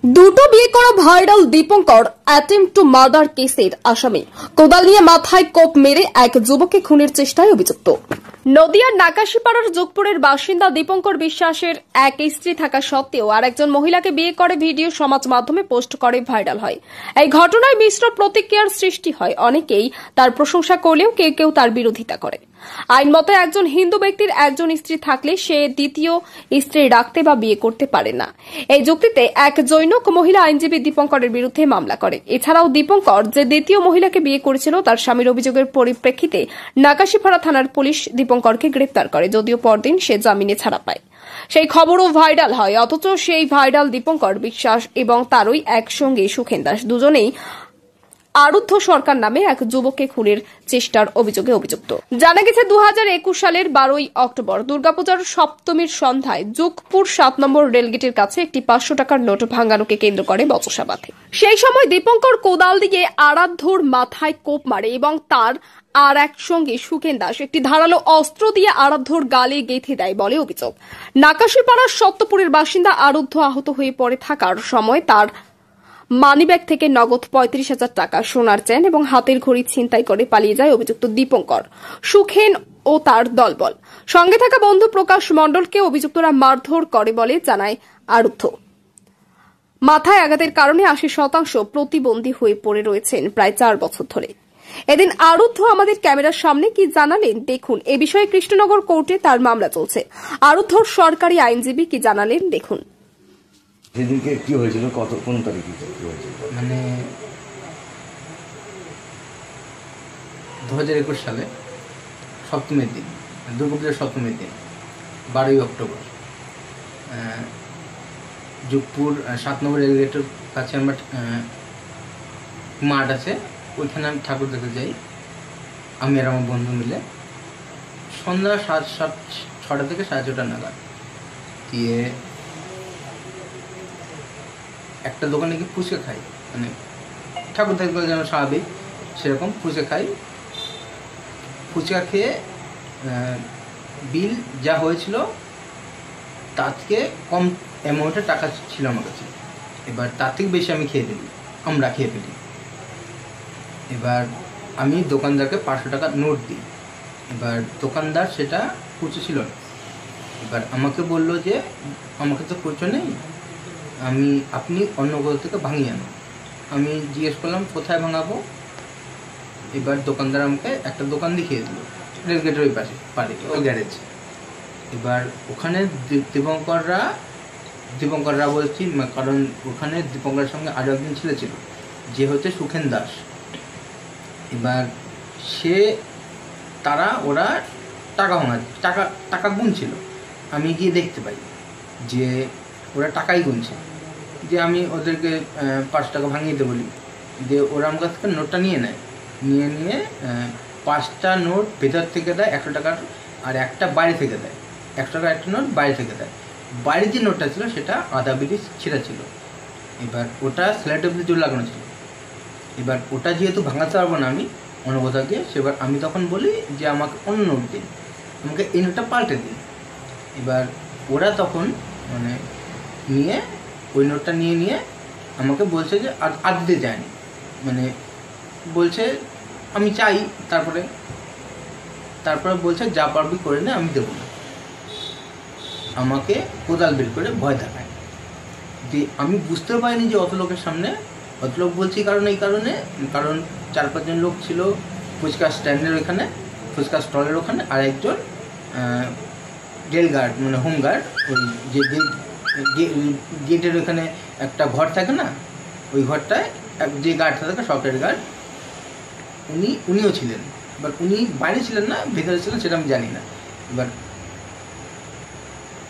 দুটো বিয়ে করা viral Dipankar attempt to murder কেসের আসামি। কোদাল নিয়ে মাথায় কোপ মেরে এক যুবককে খুনের চেষ্টায় অভিযুক্ত। নদিয়ার নাকাশিপাড়ার যোগপুরের বাসিন্দা দীপঙ্কর বিশ্বাসের এক স্ত্রী থাকা সত্ত্বেও আরেকজন মহিলাকে বিয়ে করে ভিডিও সমাজ মাধ্যমে পোস্ট করে ভাইরাল হয়। এই ঘটনায় মিশ্র প্রতিক্রিয়ার সৃষ্টি হয়। অনেকেই তার প্রশংসা করলেও কেউ কেউ তার বিরোধিতা করে। আইন মতে একজন হিন্দু ব্যক্তির একজন স্ত্রী থাকলে সে দ্বিতীয় স্ত্রী রাখতে বা বিয়ে করতে পারে না। এই যুক্তিতে এক জৈনক মহিলা আইনজীবী দীপঙ্করের বিরুদ্ধে মামলা করে। এছাড়াও দীপঙ্কর যে দ্বিতীয় মহিলাকে বিয়ে করেছিল তার স্বামীর অভিযোগের পরিপ্রেক্ষিতে নাকাশিপাড়া থানার পুলিশ দীপঙ্করকে গ্রেপ্তার করে, যদিও পরদিন সে জামিনে ছাড়া পায়। সেই খবরও ভাইরাল হয়। অথচ সেই ভাইরাল দীপঙ্কর বিশ্বাস এবং তারই একসঙ্গে সুখেন দাস দুজনেই আরুদ্ধ সরকার নামে এক যুবককে খুনের চেষ্টার অভিযোগে অভিযুক্ত। জানা গেছে 2021 সালের 12 অক্টোবর দুর্গাপূজার সপ্তমীর সন্ধ্যায় যোগপুর 7 নম্বর রেলগেটের কাছে একটি 500 টাকার নোট ভাঙানোকে কেন্দ্র করে বচসা বাঁধে। সেই সময় দীপঙ্কর কোদাল দিয়ে আরাধ্যর মাথায় কোপ মারে এবং তার আর এক সঙ্গে সুখেন দাস একটি ধারালো অস্ত্র দিয়ে আরাধ্যর গালে গেঁথে দেয় বলে অভিযোগ। নাকাশিপাড়ার সত্যপুরের বাসিন্দা আরাধ্য আহত হয়ে পড়ে থাকার সময় তার মানিব্যাগ থেকে নগদ 35,000 টাকা, সোনার চেন এবং হাতের ঘড়ি ছিনতাই করে পালিয়ে যায় অভিযুক্ত দীপঙ্কর, সুখেন ও তার দলবল। সঙ্গে থাকা বন্ধু প্রকাশ মণ্ডলকে অভিযুক্তরা মারধর করে বলে জানায় আরুদ্ধ। মাথায় আঘাতের কারণে 80% প্রতিবন্ধী হয়ে পড়ে রয়েছেন প্রায় 4 বছর ধরে। এদিন আরুদ্ধ আমাদের ক্যামেরার সামনে কি জানালেন দেখুন। এ বিষয়ে কৃষ্ণনগর কোর্টে তার মামলা চলছে। আরুদ্ধর সরকারি আইনজীবী কি জানালেন দেখুন। সেদিনকে কি হয়েছিল, কোন তারিখে কি হয়েছিল? মানে 2021 সালে সপ্তমীর দিন, দুর্গাপূজার সপ্তমীর দিন 12 অক্টোবর যোগপুর 7 নম্বর রেলগেটের কাছে আমরা মাঠ আছে, ওইখানে আমি ঠাকুর দেখতে যাই। আমি আর আমার বন্ধু মিলে সন্ধ্যা 6টা থেকে 6:30 নাগাদ দিয়ে একটা দোকানে গিয়ে ফুচকা খাই। মানে ঠাকুর দেখতে যেন স্বাভাবিক সেরকম ফুচকা খাই। ফুচকা খেয়ে বিল যা হয়েছিল তার থেকে কম অ্যামাউন্টের টাকা ছিল আমার কাছে। এবার তার থেকে বেশি আমরা খেয়ে ফেলি। এবার আমি দোকানদারকে 500 টাকা নোট দিই। এবার দোকানদার সেটা খুচরো ছিল না। এবার আমাকে বললো যে আমাকে তো খুচরো নেই, আপনি অন্য কোথাও থেকে ভাঙিয়ে আনো। আমি জিজ্ঞেস করলাম কোথায় ভাঙাবো। এবার দোকানদার আমাকে একটা দোকান দেখিয়ে দিল রেলগেটের ওই পাশে ওই গ্যারেজ। এবার ওখানে দীপঙ্কররা বলছি, কারণ ওখানে দীপঙ্করের সঙ্গে আরও একজন ছেলে ছিল যে হচ্ছে সুখেন দাস। এবার ওরা টাকা গুনছিল। আমি গিয়ে দেখতে পাই যে ওরা টাকাই গুনছে। যে আমি ওদেরকে 5 টাকা ভাঙিয়ে বলি, যে ওরা আমার কাছ থেকে নোটটা নিয়ে নেয়। নিয়ে 5টা নোট ভেতর থেকে দেয় 100 টাকার, আর একটা বাইরে থেকে দেয়। 100 টাকার একটা নোট বাইরে থেকে দেয়। বাইরে যে নোটটা ছিল সেটা আধা বিলি ছেঁড়া ছিল। এবার ওটা স্ল্যাটের জোর লাগানো ছিল। এবার ওটা যেহেতু ভাঙাতে পারবো না আমি অন্য কোথাও গিয়ে, সেবার আমি তখন বলি যে আমাকে অন্য নোট দিন, আমাকে এই নোটটা পাল্টে দিন। এবার ওরা তখন মানে নিয়ে ওই নোটটা নিয়ে আমাকে বলছে যে আর দিতে চায়নি, মানে বলছে আমি চাই। তারপরে বলছে যা পারবি করে নে, আমি দেবো না। আমাকে কোদাল বের করে ভয় দেখায়। যে আমি বুঝতে পারিনি যে অত লোকের সামনে অত লোক বলছি, কারণ 4-5 জন লোক ছিল ফুচকা স্ট্যান্ডের ওখানে, ফুচকা স্টলের ওখানে, আর একজন রেল গার্ড মানে হোম গার্ড, ওই যে গেটের ওখানে একটা ঘর থাকে না, ওই ঘরটায় যে গার্ডটা থাকে সরকারি গার্ড, উনিও ছিলেন। এবার উনি বাইরে ছিলেন না ভেতরে ছিলেন সেটা আমি জানি না।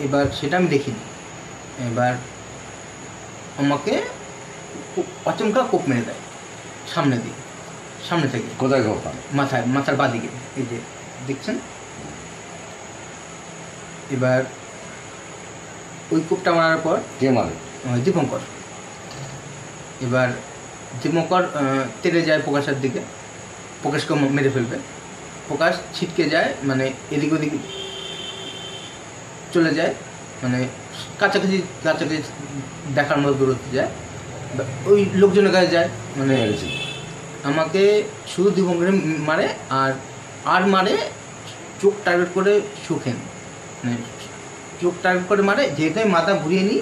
এবার সেটা আমি দেখিনি। এবার আমাকে অচমকা কোপ মেরে দেয় সামনে থেকে। কোথায় কোপ? মাথার বাঁদিকে, এই যে দেখছেন। এবার ওই কোপটা মারার পর কে মারে? দীপঙ্কর। এবার দীপঙ্কর তেড়ে যায় প্রকাশের দিকে, প্রকাশকে মেরে ফেলবে। প্রকাশ ছিটকে যায়, মানে এদিক ওদিক চলে যায়, মানে কাছাকাছি কাছাকাছি দেখার মতো দূরত্বে যায়, ওই লোকজনের কাছে যায়। মানে আমাকে শুধু দীপঙ্করে মারে, আর মারে চোখ টার্গেট করে সুখেন, মানে চোখ টার্গেট করে মারে। যেহেতু আমি মাথা ঘুরিয়ে নিই,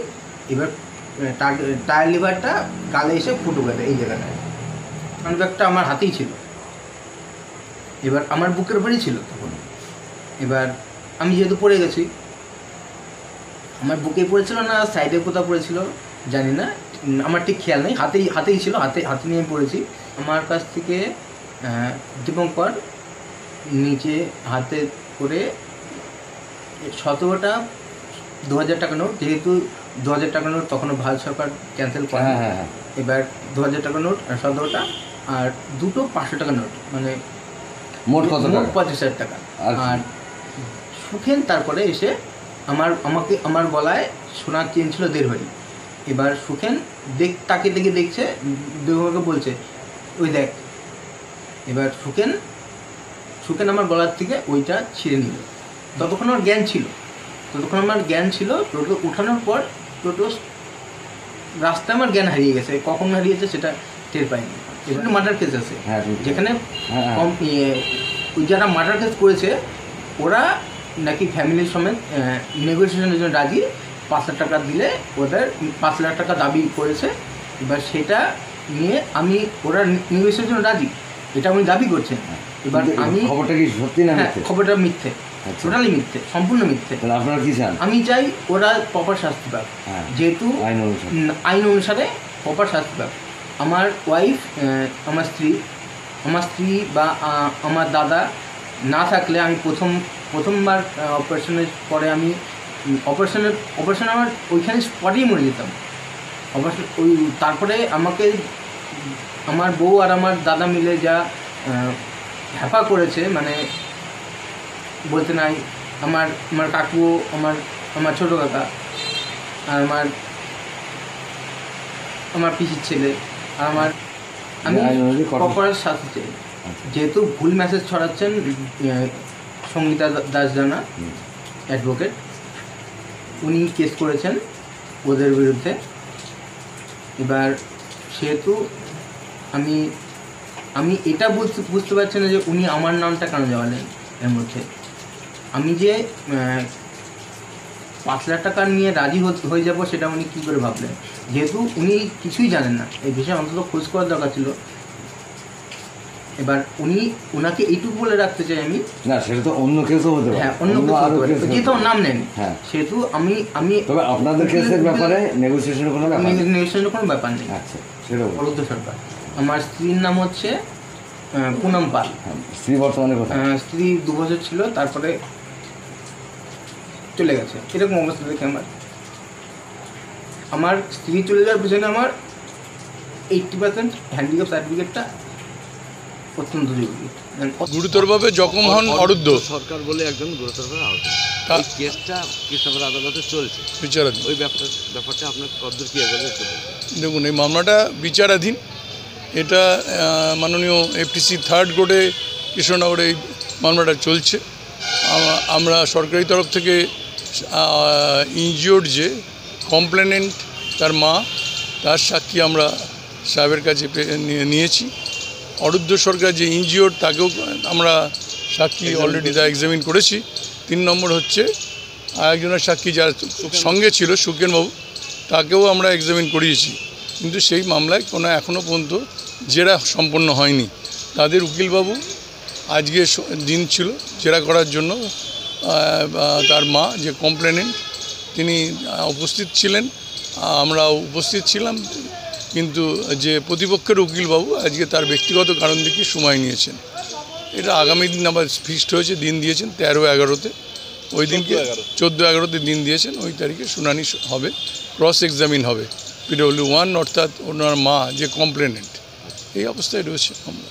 এবার টায়ার লিভারটা গালে এসে ফুটো গেছে এই জায়গাটায়। ব্যাগটা আমার হাতেই ছিল, এবার আমার বুকের উপরেই ছিল তখন। এবার আমি যেহেতু পড়ে গেছি, আমার বুকে পড়েছিল না সাইডে কোথাও পড়েছিল জানি না, আমার ঠিক খেয়াল নেই, হাতেই ছিল, হাতে নিয়ে পড়েছি। আমার কাছ থেকে দীপঙ্কর নিচে হাতে করে 17টা 2000 টাকা নোট, যেহেতু 2000 টাকা নোট তখনও ভারত সরকার ক্যান্সেল করে, এবার 2000 টাকা নোট আর 17টা আর 2টো 500 টাকা নোট, মানে মোট 25,000 টাকা। আর সুখেন তারপরে এসে আমার গলায় সোনার চেন ছিল 1.5 ভরি। এবার সুখেন তাকে দেখছে, দীপঙ্করকে বলছে ওই দেখ। এবার সুখেন আমার গলার থেকে ওইটা ছিঁড়ে নিল। ততক্ষণ আমার জ্ঞান ছিল। টোটো উঠানোর পর টোটো রাস্তায় আমার জ্ঞান হারিয়ে গেছে, কখন হারিয়েছে সেটা টের পাইনি। এখানে মার্ডার কেস আছে, যেখানে যারা মার্ডার কেস করেছে ওরা নাকি ফ্যামিলির সমেত নেগোসিয়েশনের জন্য রাজি। 5 লাখ টাকা দিলে ওদের 5 লাখ টাকা দাবি করেছে। এবার সেটা নিয়ে ওরা নেগোসিয়েশনের জন্য রাজি, এটা উনি দাবি করছেন। এবার খবরটা কি সত্যি না? খবরটা মিথ্যে, টোটালি মিথ্যে, সম্পূর্ণ মিথ্যে। আপনারা কি চান? আমি চাই ওরা প্রপার শাস্তি পাক, যেহেতু আইন অনুসারে প্রপার শাস্তি পাক। আমার ওয়াইফ, আমার স্ত্রী বা আমার দাদা না থাকলে আমি প্রথমবার অপারেশনের পরে আমি অপারেশন আমার ওইখানে স্পটেই মরে যেতাম। তারপরে আমাকে আমার বউ আর আমার দাদা মিলে যা হ্যাপা করেছে, মানে বলতে নাই। আমার কাকু, আমার ছোটো কাকা আর আমার পিসির ছেলে আর আমি প্রপার শাস্তি চাই। যেহেতু ভুল মেসেজ ছড়াচ্ছেন সঙ্গীতা দাস জানা অ্যাডভোকেট, উনি কেস করেছেন ওদের বিরুদ্ধে। এবার সেহেতু আমি এটা বুঝতে পারছি না যে উনি আমার নামটা কেন দেওয়ালেন এর মধ্যে। আমি যে 5 লাখ টাকা নিয়ে রাজি হয়ে যাব সেটা উনি কী করে ভাবলেন, যেহেতু উনি কিছুই জানেন না এই বিষয়ে, অন্তত খোঁজ করার দরকার ছিল। এবার ওনাকে এইটুকু বলে রাখতে চাই আমি, না সেটা তো অন্য কেউ হতে পারে, হ্যাঁ অন্য কেউ হতে পারে, যেহেতু আমার নাম নেন, সেহেতু আমি তবে আপনাদের কেসের ব্যাপারে নেগোসিয়েশনের কোনো ব্যাপার নেই। আচ্ছা, সেটা অরুদ্ধ সরকার। আমার স্ত্রীর নাম হচ্ছে পুনম পাল। স্ত্রী বর্তমানে কোথায়? স্ত্রী 2 বছর ছিল, তারপরে চলে গেছে। এরকম অবস্থা দেখে আমার স্ত্রী চলে যাওয়ার পিছনে আমার 80% হ্যান্ডিক্যাপ সার্টিফিকেটটা অত্যন্ত জরুরি। গুরুতরভাবে জখম হন অরুদ্ধ সরকার বলে একজন গুরুতরভাবে আহত। এই কেসটা কৃষ্ণনগর আদালতে চলছে, বিচারাধীন। ওই ব্যাপারটা আপনার কতদূর কী হবে? দেখুন, এই মামলাটা বিচারাধীন। এটা মাননীয় এফটিসি 3rd কোর্টে কৃষ্ণনগরে এই মামলাটা চলছে। আমরা সরকারি তরফ থেকে ইনজিওর্ড যে কমপ্লেনেন্ট তার মা, তার সাক্ষী আমরা সাহেবের কাছে নিয়েছি। অরুদ্ধ সরকার যে ইনজিওর্ড তাকেও আমরা সাক্ষী অলরেডি তা এক্সামিন করেছি। 3 নম্বর হচ্ছে আরেকজনের সাক্ষী যার সঙ্গে ছিল সুখেনবাবু, তাকেও আমরা এক্সামিন করিয়েছি। কিন্তু সেই মামলায় কোনো এখনও পর্যন্ত জেরা সম্পন্ন হয়নি। তাদের উকিলবাবু আজকে দিন ছিল জেরা করার জন্য। তার মা যে কমপ্লেনেন্ট তিনি উপস্থিত ছিলেন, আমরা উপস্থিত ছিলাম, কিন্তু যে প্রতিপক্ষের উকিলবাবু আজকে তার ব্যক্তিগত কারণ দেখিয়ে সময় নিয়েছেন। এটা আগামী দিন আবার ফিক্সড হয়েছে, দিন দিয়েছেন 13-11-তে, ওই দিনকে 14-11-তে দিন দিয়েছেন। ওই তারিখে শুনানি হবে, ক্রস এক্সামিন হবে PW1, অর্থাৎ ওনার মা যে কমপ্লেনেন্ট। এই অবস্থায় রয়েছে আমরা।